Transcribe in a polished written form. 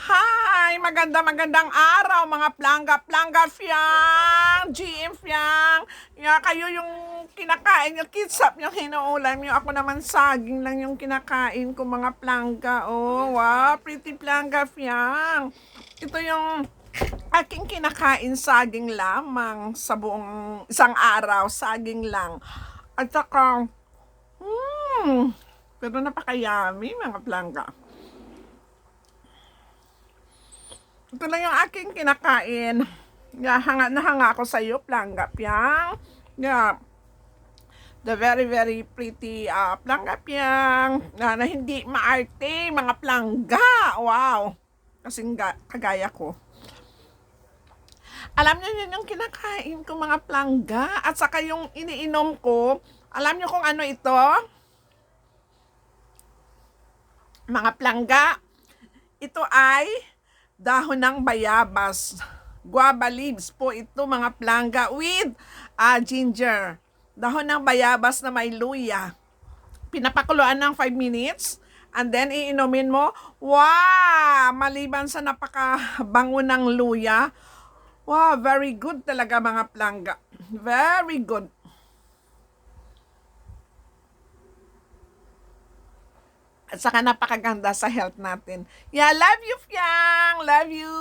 Hi! Magandang araw mga plangga fiyang! GM fiyang! Kayo yung kinakain yung kitsap yung hinuulam yung ako naman saging lang yung kinakain ko mga plangga. Oh, wow! Pretty plangga fiyang! Ito yung aking kinakain saging lamang sa buong isang araw. Saging lang. At saka, pero napakayami mga plangga. Ito lang yung aking kinakain. Nahanga ako sa iyo, plangga piyang. Yeah. The very pretty plangga piyang na hindi maarte, mga plangga. Wow. Kasing kagaya ko. Alam niyo yun yung kinakain ko mga plangga. At saka yung iniinom ko, alam niyo kung ano ito? Mga plangga, ito ay dahon ng bayabas. Guava leaves po ito mga plangga with ginger. Dahon ng bayabas na may luya. Pinapakuluan ng 5 minutes and then iinumin mo. Wow! Maliban sa napakabango ng luya. Wow, very good talaga mga plangga. Very good. At saka napakaganda sa health natin. Yeah, love you, Fiang! Love you!